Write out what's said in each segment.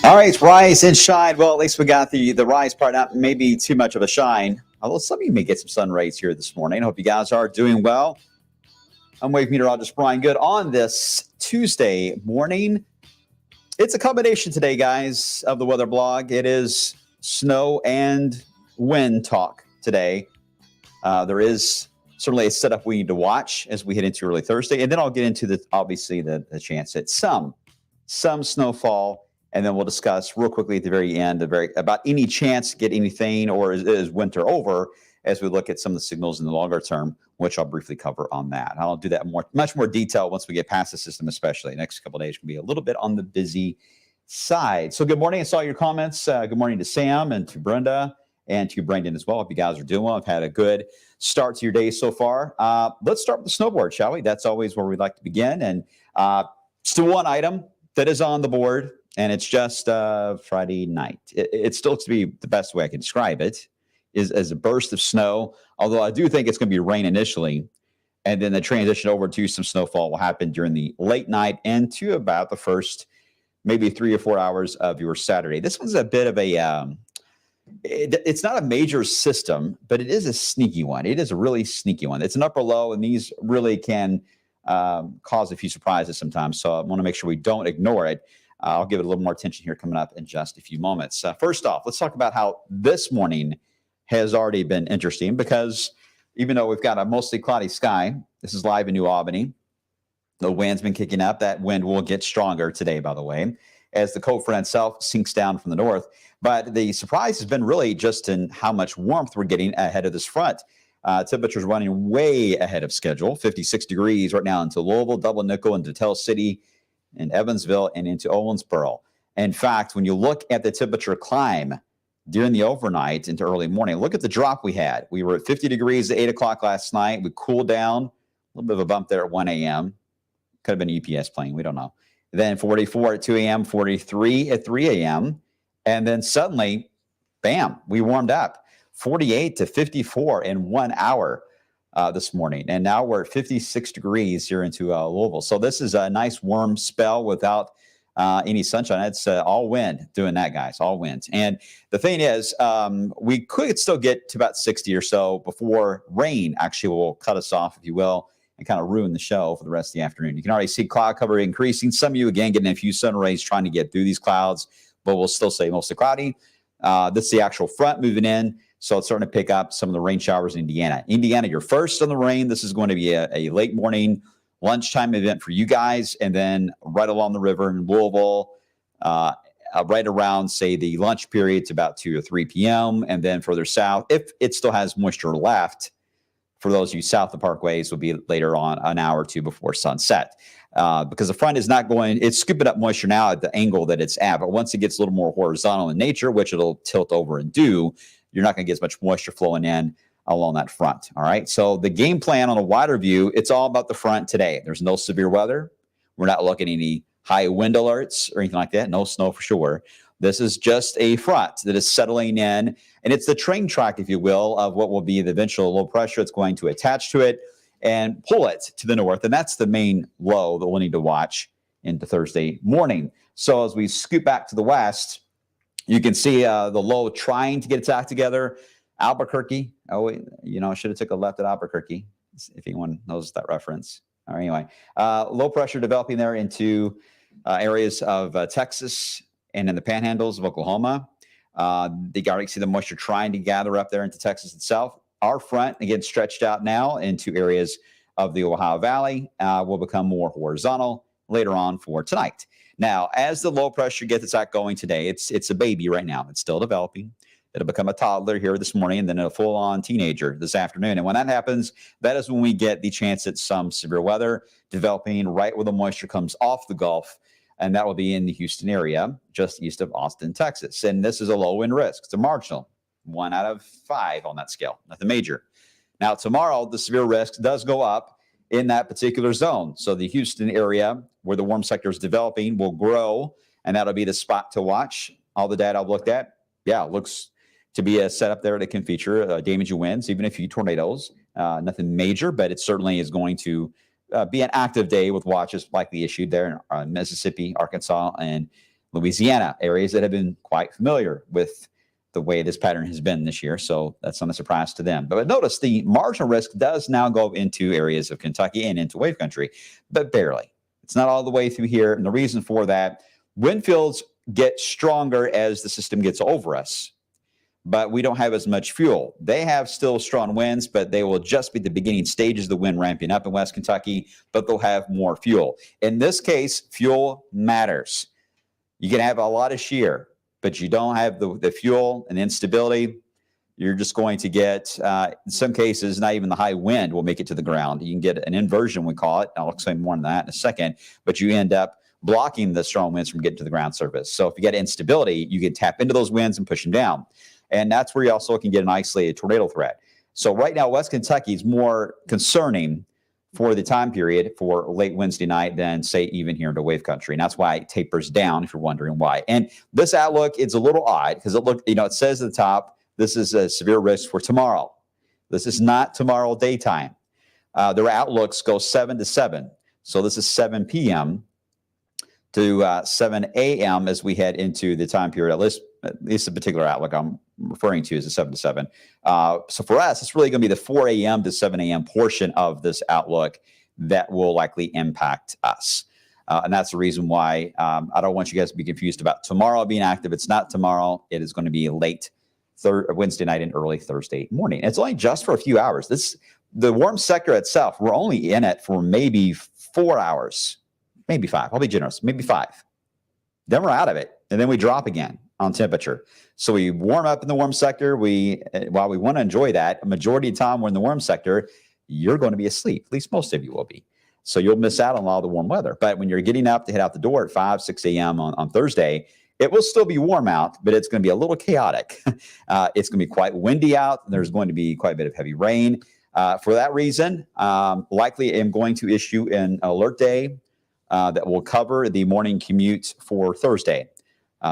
All right, rise and shine. Well, at least we got the rise part, not maybe too much of a shine. Although some of you may get some sun rays here this morning. I hope you guys are doing well. I'm wave meteorologist Brian Good on this Tuesday morning. It's a combination today, guys, of the weather blog. It is snow and wind talk today. There is certainly a setup we need to watch as we head into early Thursday, and then I'll get into the chance at some snowfall. And then we'll discuss real quickly at the very end about any chance to get anything, or is winter over, as we look at some of the signals in the longer term, which I'll briefly cover on that. I'll do that much more detail once we get past the system, especially. The next couple of days can be a little bit on the busy side. So good morning. I saw your comments. Good morning to Sam and to Brenda and to Brendan as well. Hope you guys are doing well. I've had a good start to your day so far. Let's start with the snowboard, shall we? That's always where we'd like to begin. And still one item that is on the board, and it's just Friday night. It still looks to be the best way I can describe it, is as a burst of snow, although I do think it's going to be rain initially, and then the transition over to some snowfall will happen during the late night and to about the first maybe 3 or 4 hours of your Saturday. This one's a bit of it's not a major system, but it is a sneaky one. It is a really sneaky one. It's an upper low, and these really can cause a few surprises sometimes, so I want to make sure we don't ignore it. I'll give it a little more attention here coming up in just a few moments. First off, let's talk about how this morning has already been interesting, because even though we've got a mostly cloudy sky, this is live in New Albany. The wind's been kicking up. That wind will get stronger today, by the way, as the cold front itself sinks down from the north. But the surprise has been really just in how much warmth we're getting ahead of this front. Temperatures running way ahead of schedule, 56 degrees right now into Louisville, Dublin, Nickel, into Tell City, in Evansville, and into Owensboro. In fact, when you look at the temperature climb during the overnight into early morning, look at the drop we had. We were at 50 degrees at 8 o'clock last night. We cooled down, a little bit of a bump there at 1 a.m. Could have been UPS playing, we don't know. Then 44 at 2 a.m., 43 at 3 a.m., and then suddenly, bam, we warmed up. 48 to 54 in 1 hour. This morning, and now we're at 56 degrees here into Louisville. So this is a nice warm spell without any sunshine. It's all wind doing that, guys, all wind. And the thing is, we could still get to about 60 or so before rain actually will cut us off, if you will, and kind of ruin the show for the rest of the afternoon. You can already see cloud cover increasing. Some of you, again, getting a few sun rays trying to get through these clouds, but we'll still say mostly cloudy. This is the actual front moving in. So it's starting to pick up some of the rain showers in Indiana. Indiana, you're first on the rain. This is going to be a late morning lunchtime event for you guys. And then right along the river in Louisville, right around, say, the lunch period to about 2 or 3 p.m. And then further south, if it still has moisture left, for those of you south of Parkways, will be later on, an hour or two before sunset. Because the front is not going, it's scooping up moisture now at the angle that it's at. But once it gets a little more horizontal in nature, which it'll tilt over and do, you're not going to get as much moisture flowing in along that front. All right. So the game plan on a wider view, it's all about the front today. There's no severe weather. We're not looking at any high wind alerts or anything like that. No snow for sure. This is just a front that is settling in, and it's the train track, if you will, of what will be the eventual low pressure. It's going to attach to it and pull it to the north. And that's the main low that we'll need to watch into Thursday morning. So as we scoot back to the west, you can see the low trying to get its act together. Albuquerque. Oh, I should have took a left at Albuquerque, if anyone knows that reference. All right, anyway, low pressure developing there into areas of Texas and in the panhandles of Oklahoma. You can see the moisture trying to gather up there into Texas itself. Our front, again, stretched out now into areas of the Ohio Valley, will become more horizontal later on for tonight. Now, as the low pressure gets its act going today, it's a baby right now. It's still developing. It'll become a toddler here this morning, and then a full-on teenager this afternoon. And when that happens, that is when we get the chance at some severe weather developing right where the moisture comes off the Gulf, and that will be in the Houston area, just east of Austin, Texas. And this is a low-wind risk. It's a marginal, 1 out of 5 on that scale, nothing major. Now, tomorrow, the severe risk does go up in that particular zone. So the Houston area, where the warm sector is developing, will grow, and that'll be the spot to watch. All the data I've looked at, it looks to be a setup there that can feature damaging winds, even a few tornadoes. Nothing major, but it certainly is going to be an active day with watches likely issued there in Mississippi, Arkansas, and Louisiana, areas that have been quite familiar with the way this pattern has been this year. So that's not a surprise to them. But notice the marginal risk does now go into areas of Kentucky and into wave country, but barely. It's not all the way through here. And the reason for that, wind fields get stronger as the system gets over us, but we don't have as much fuel. They have still strong winds, but they will just be the beginning stages of the wind ramping up in West Kentucky, but they'll have more fuel. In this case, fuel matters. You can have a lot of shear, but you don't have the fuel and instability. You're just going to get, in some cases, not even the high wind will make it to the ground. You can get an inversion, we call it. I'll explain more on that in a second, but you end up blocking the strong winds from getting to the ground surface. So if you get instability, you can tap into those winds and push them down. And that's where you also can get an isolated tornado threat. So right now, West Kentucky is more concerning for the time period for late Wednesday night than, say, even here into wave country. And that's why it tapers down, if you're wondering why. And this outlook is a little odd because it says at the top, this is a severe risk for tomorrow. This is not tomorrow daytime. Their outlooks go 7 to 7. So this is 7 p.m. to 7 a.m. as we head into the time period. At least the particular outlook I'm referring to is a 7 to 7. So for us, it's really going to be the 4 a.m. to 7 a.m. portion of this outlook that will likely impact us. And that's the reason why I don't want you guys to be confused about tomorrow being active. It's not tomorrow. It is going to be late Wednesday night and early Thursday morning. It's only just for a few hours. The warm sector itself, we're only in it for maybe 4 hours, maybe 5. I'll be generous, maybe 5. Then we're out of it, and then we drop again on temperature. So we warm up in the warm sector. While we want to enjoy that, a majority of the time we're in the warm sector, you're going to be asleep. At least most of you will be. So you'll miss out on a lot of the warm weather. But when you're getting up to head out the door at 5, 6 a.m. on Thursday, it will still be warm out, but it's going to be a little chaotic. It's going to be quite windy out. There's going to be quite a bit of heavy rain. For that reason, likely am going to issue an alert day that will cover the morning commute for Thursday,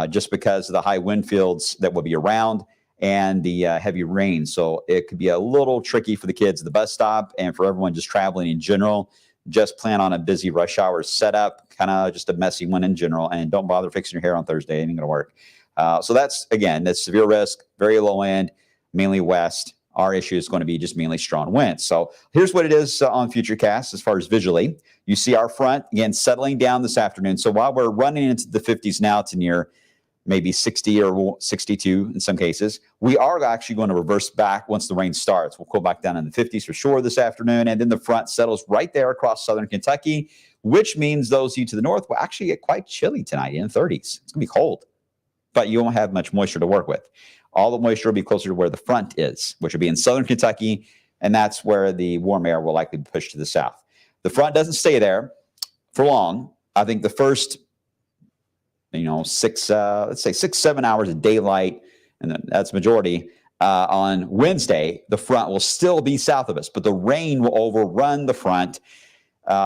just because of the high wind fields that will be around and the heavy rain. So it could be a little tricky for the kids at the bus stop and for everyone just traveling in general. Just plan on a busy rush hour setup, kind of just a messy one in general, and don't bother fixing your hair on Thursday. It ain't going to work. So that's severe risk, very low end, mainly west. Our issue is going to be just mainly strong winds. So here's what it is on Futurecast as far as visually. You see our front, again, settling down this afternoon. So while we're running into the 50s now to near maybe 60 or 62 in some cases, we are actually going to reverse back once the rain starts. We'll cool back down in the 50s for sure this afternoon. And then the front settles right there across southern Kentucky, which means those of you to the north will actually get quite chilly tonight in the 30s. It's going to be cold, but you won't have much moisture to work with. All the moisture will be closer to where the front is, which will be in southern Kentucky, and that's where the warm air will likely be pushed to the south. The front doesn't stay there for long. I think the first, 6-7 hours of daylight, and that's majority, on Wednesday, the front will still be south of us, but the rain will overrun the front.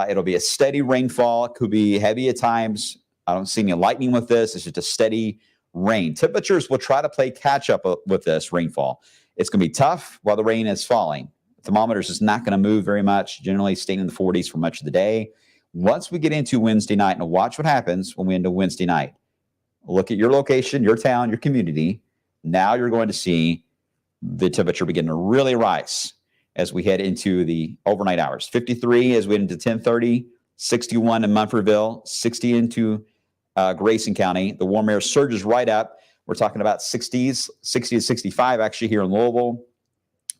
It'll be a steady rainfall. It could be heavy at times. I don't see any lightning with this. It's just a steady rain. Temperatures will try to play catch up with this rainfall. It's going to be tough while the rain is falling. Thermometers is not going to move very much, generally staying in the 40s for much of the day. Once we get into Wednesday night, and watch what happens when we into Wednesday night. Look at your location, your town, your community. Now you're going to see the temperature begin to really rise as we head into the overnight hours. 53 as we head into 10:30, 61 in Munfordville, 60 into Grayson County. The warm air surges right up. We're talking about 60s, 60 to 65 actually here in Louisville,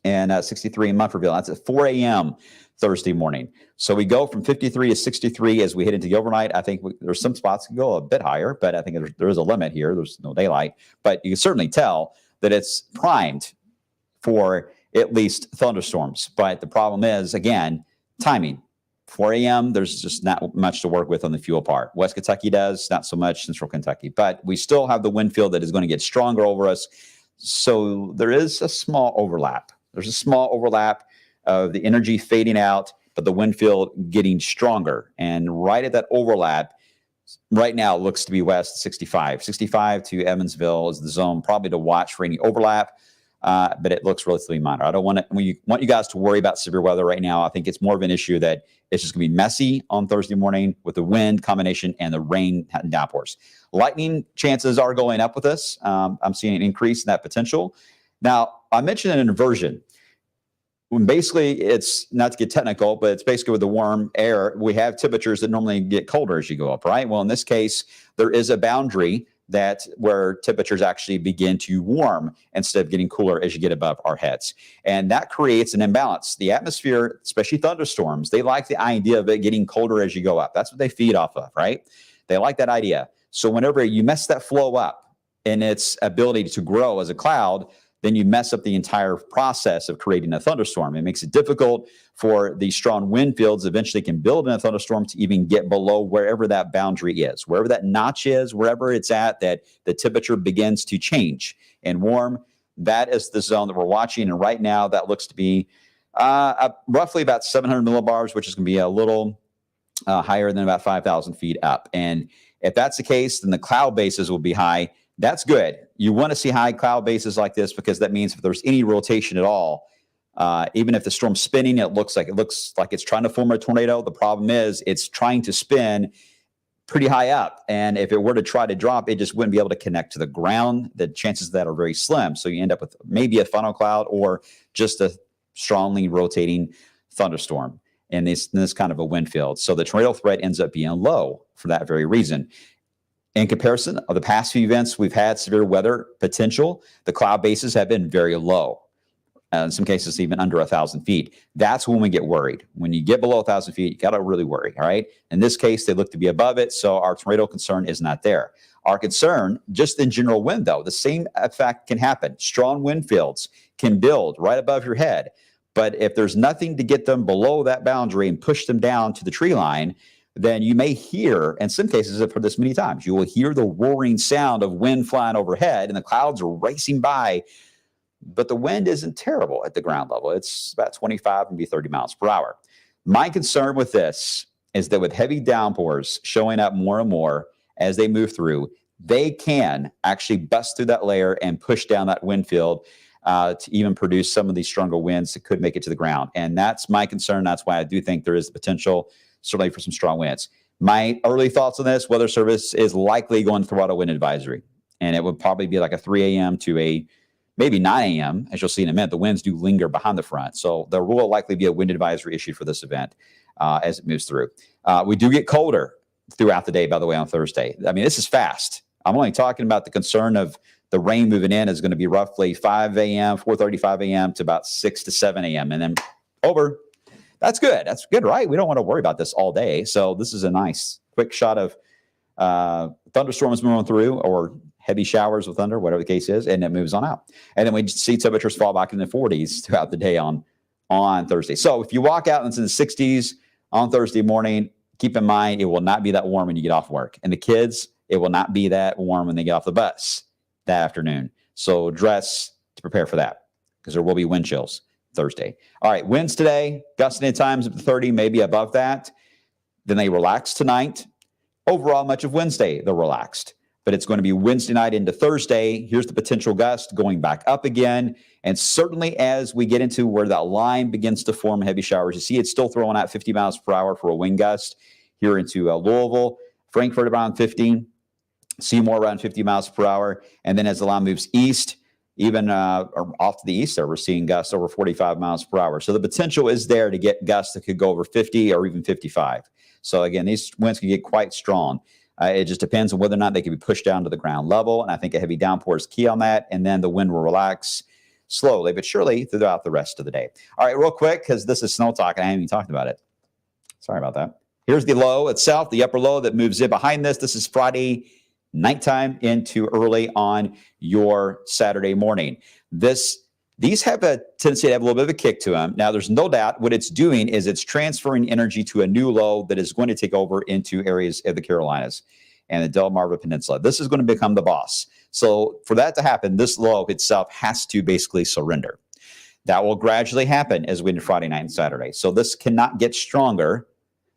and 63 in Munfordville. That's at 4 a.m. Thursday morning. So we go from 53 to 63 as we head into the overnight. I think there's some spots that go a bit higher, but I think there is a limit here. There's no daylight, but you can certainly tell that it's primed for at least thunderstorms. But the problem is, again, timing. 4 a.m., there's just not much to work with on the fuel part. West Kentucky does, not so much Central Kentucky. But we still have the wind field that is going to get stronger over us. So there is a small overlap. There's a small overlap of the energy fading out, but the wind field getting stronger. And right at that overlap, right now it looks to be west 65. 65 to Evansville is the zone probably to watch for any overlap. but it looks relatively minor. I don't want you guys to worry about severe weather right now. I think it's more of an issue that it's just going to be messy on Thursday morning with the wind combination and the rain and downpours. Lightning chances are going up with this. I'm seeing an increase in that potential. Now, I mentioned an inversion. When basically, it's not to get technical, but it's basically with the warm air, we have temperatures that normally get colder as you go up, right? Well, in this case, there is a boundary where temperatures actually begin to warm instead of getting cooler as you get above our heads. And that creates an imbalance. The atmosphere, especially thunderstorms, they like the idea of it getting colder as you go up. That's what they feed off of, right? They like that idea. So whenever you mess that flow up in its ability to grow as a cloud, then you mess up the entire process of creating a thunderstorm. It makes it difficult for the strong wind fields eventually can build in a thunderstorm to even get below wherever that boundary is, wherever that notch is, wherever it's at, that the temperature begins to change and warm. That is the zone that we're watching. And right now that looks to be roughly about 700 millibars, which is going to be a little higher than about 5,000 feet up. And if that's the case, then the cloud bases will be high. That's good. You want to see high cloud bases like this because that means if there's any rotation at all, even if the storm's spinning, it looks like it's trying to form a tornado. The problem is it's trying to spin pretty high up. And if it were to try to drop, it just wouldn't be able to connect to the ground. The chances of that are very slim. So you end up with maybe a funnel cloud or just a strongly rotating thunderstorm in this kind of a wind field. So the tornado threat ends up being low for that very reason. In comparison of the past few events, we've had severe weather potential. The cloud bases have been very low. In some cases, even under 1,000 feet. That's when we get worried. When you get below 1,000 feet, you got to really worry, all right? In this case, they look to be above it, so our tornado concern is not there. Our concern, just in general wind, though, the same effect can happen. Strong wind fields can build right above your head, but if there's nothing to get them below that boundary and push them down to the tree line, then you may hear, in some cases, I've heard this many times, you will hear the roaring sound of wind flying overhead and the clouds are racing by, but the wind isn't terrible at the ground level. It's about 25, maybe 30 miles per hour. My concern with this is that with heavy downpours showing up more and more as they move through, they can actually bust through that layer and push down that wind field to even produce some of these stronger winds that could make it to the ground. And that's my concern. That's why I do think there is the potential certainly for some strong winds. My early thoughts on this, Weather Service is likely going to throw out a wind advisory. And it would probably be like a 3 a.m. to a maybe 9 a.m. As you'll see in a minute, the winds do linger behind the front. So there will likely be a wind advisory issued for this event as it moves through. We do get colder throughout the day, by the way, on Thursday. I mean, this is fast. I'm only talking about the concern of the rain moving in is going to be roughly 5 a.m., 4:35 a.m. to about 6 to 7 a.m. and then over. That's good. That's good, right? We don't want to worry about this all day. So this is a nice quick shot of thunderstorms moving through or heavy showers with thunder, whatever the case is, and it moves on out. And then we see temperatures fall back in the 40s throughout the day on Thursday. So if you walk out and it's in the 60s on Thursday morning, keep in mind it will not be that warm when you get off work. And the kids, it will not be that warm when they get off the bus that afternoon. So dress to prepare for that because there will be wind chills Thursday. All right, winds today, gusting at times up to 30, maybe above that. Then they relax tonight. Overall, much of Wednesday, they're relaxed. But it's going to be Wednesday night into Thursday. Here's the potential gust going back up again. And certainly as we get into where that line begins to form heavy showers, you see it's still throwing out 50 miles per hour for a wind gust here into Louisville, Frankfort around 50, Seymour around 50 miles per hour. And then as the line moves east, even off to the east there, we're seeing gusts over 45 miles per hour. So the potential is there to get gusts that could go over 50 or even 55. So again, these winds can get quite strong. It just depends on whether or not they can be pushed down to the ground level. And I think a heavy downpour is key on that. And then the wind will relax slowly but surely throughout the rest of the day. All right, real quick, because this is snow talk and I haven't even talked about it. Sorry about that. Here's the low itself, the upper low that moves in behind this. This is Friday nighttime into early on your Saturday morning. These have a tendency to have a little bit of a kick to them. Now, there's no doubt what it's doing is it's transferring energy to a new low that is going to take over into areas of the Carolinas and the Delmarva Peninsula. This is going to become the boss. So for that to happen, this low itself has to basically surrender. That will gradually happen as we into Friday night and Saturday. So this cannot get stronger.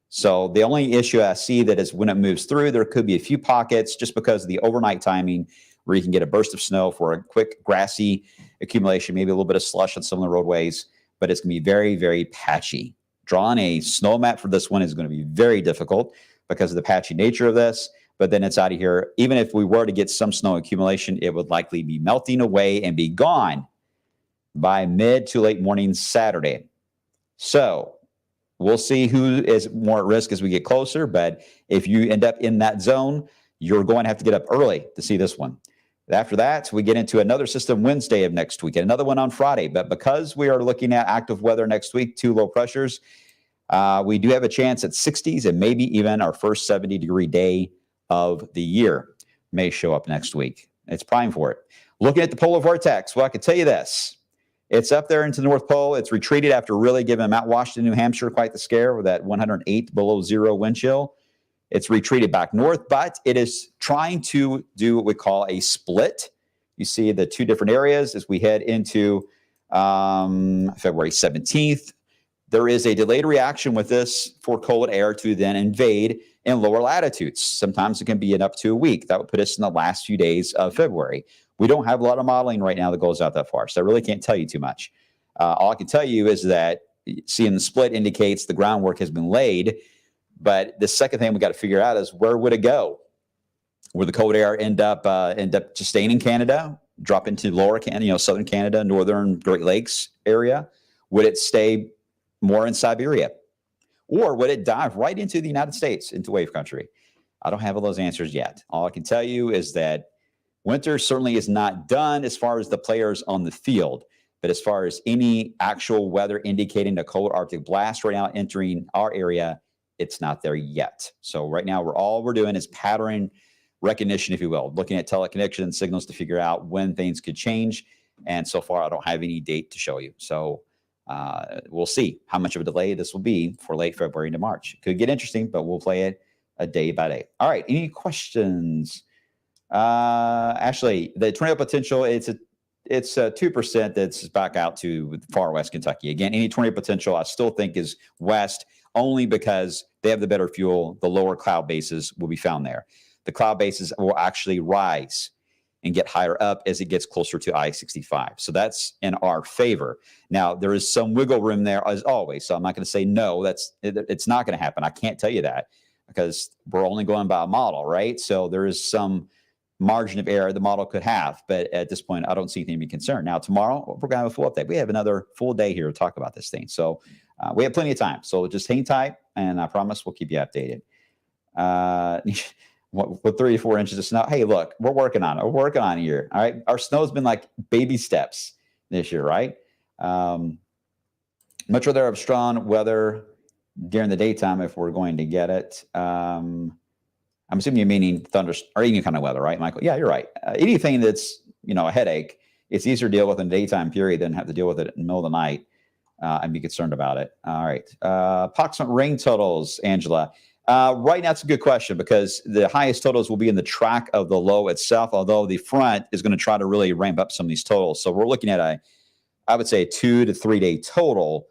So the only issue I see that is when it moves through, there could be a few pockets just because of the overnight timing where you can get a burst of snow for a quick grassy accumulation, maybe a little bit of slush on some of the roadways, but it's going to be very, very patchy. Drawing a snow map for this one is going to be very difficult because of the patchy nature of this, but then it's out of here. Even if we were to get some snow accumulation, it would likely be melting away and be gone by mid to late morning Saturday. So we'll see who is more at risk as we get closer, but if you end up in that zone, you're going to have to get up early to see this one. After that, we get into another system Wednesday of next week, and another one on Friday. But because we are looking at active weather next week, 2 low pressures, we do have a chance at 60s and maybe even our first 70-degree day of the year may show up next week. It's prime for it. Looking at the polar vortex, well, I can tell you this. It's up there into the North Pole. It's retreated after really giving Mount Washington, New Hampshire quite the scare with that 108 below zero wind chill. It's retreated back north, but it is trying to do what we call a split. You see the two different areas as we head into February 17th. There is a delayed reaction with this for cold air to then invade in lower latitudes. Sometimes it can be in up to a week. That would put us in the last few days of February. We don't have a lot of modeling right now that goes out that far, so I really can't tell you too much. All I can tell you is that seeing the split indicates the groundwork has been laid. But the second thing we got to figure out is where would it go? Would the cold air end up just staying in Canada, drop into lower Canada, southern Canada, northern Great Lakes area? Would it stay more in Siberia? Or would it dive right into the United States, into wave country? I don't have all those answers yet. All I can tell you is that winter certainly is not done as far as the players on the field. But as far as any actual weather indicating a cold Arctic blast right now entering our area, it's not there yet. So right now, all we're doing is pattern recognition, if you will, looking at teleconnection signals to figure out when things could change. And so far, I don't have any date to show you. So we'll see how much of a delay this will be for late February into March. Could get interesting, but we'll play it a day by day. All right. Any questions? Actually, the tornado potential, it's 2% that's back out to far west Kentucky. Again, any tornado potential I still think is west, only because they have the better fuel. The lower cloud bases will be found there. The cloud bases will actually rise and get higher up as it gets closer to I-65. So that's in our favor. Now, there is some wiggle room there as always. So I'm not going to say no, it's not going to happen. I can't tell you that because we're only going by a model, right? So there is some margin of error the model could have. But at this point, I don't see anything to be concerned. Now, tomorrow, we're going to have a full update. We have another full day here to talk about this thing. So we have plenty of time. So just hang tight, and I promise we'll keep you updated. With 3 or 4 inches of snow, hey, look, we're working on it. We're working on it here. All right. Our snow's been like baby steps this year, right? Much rather have strong weather during the daytime if we're going to get it. I'm assuming you're meaning thunder or any kind of weather, right, Michael? Yeah, you're right. Anything that's, a headache, it's easier to deal with in the daytime period than have to deal with it in the middle of the night and be concerned about it. All right. Approximate rain totals, Angela. Right now, it's a good question because the highest totals will be in the track of the low itself, although the front is going to try to really ramp up some of these totals. So we're looking at I would say a 2 to 3 day total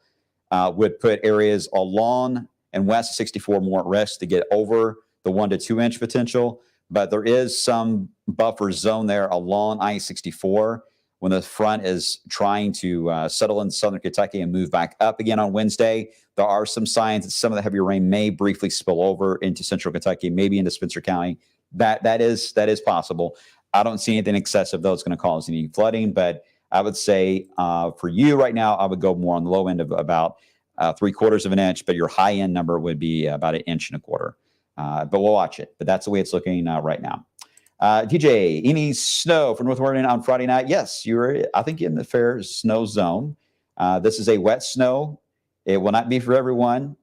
would put areas along and west of 64 more at risk to get over the 1 to 2 inch potential. But there is some buffer zone there along I-64 when the front is trying to settle in southern Kentucky and move back up again on Wednesday. There are some signs that some of the heavier rain may briefly spill over into central Kentucky, maybe into Spencer County. That is possible. I don't see anything excessive, though, it's going to cause any flooding. But I would say for you right now, I would go more on the low end of about 3/4 of an inch, but your high end number would be about 1.25 inches. But we'll watch it. But that's the way it's looking right now. DJ, any snow for North Oregon on Friday night? Yes, I think, in the fair snow zone. This is a wet snow. It will not be for everyone,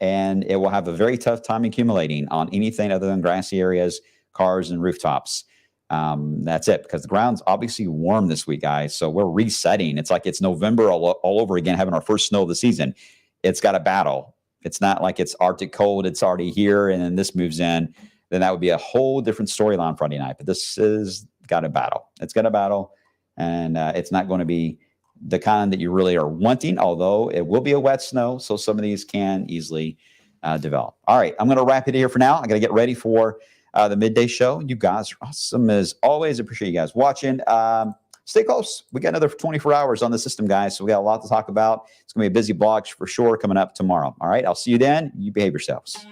and it will have a very tough time accumulating on anything other than grassy areas, cars, and rooftops. That's it, because the ground's obviously warm this week, guys. So we're resetting. It's like it's November all over again, having our first snow of the season. It's got a battle. It's not like it's Arctic cold. It's already here, and then this moves in. Then that would be a whole different storyline Friday night. But this has got a battle. It's got a battle, and it's not going to be the kind that you really are wanting, although it will be a wet snow, so some of these can easily develop. All right, I'm going to wrap it here for now. I got to get ready for the midday show. You guys are awesome as always. Appreciate you guys watching. stay close. We got another 24 hours on the system, guys. So we got a lot to talk about. It's going to be a busy blog for sure coming up tomorrow. All right. I'll see you then. You behave yourselves.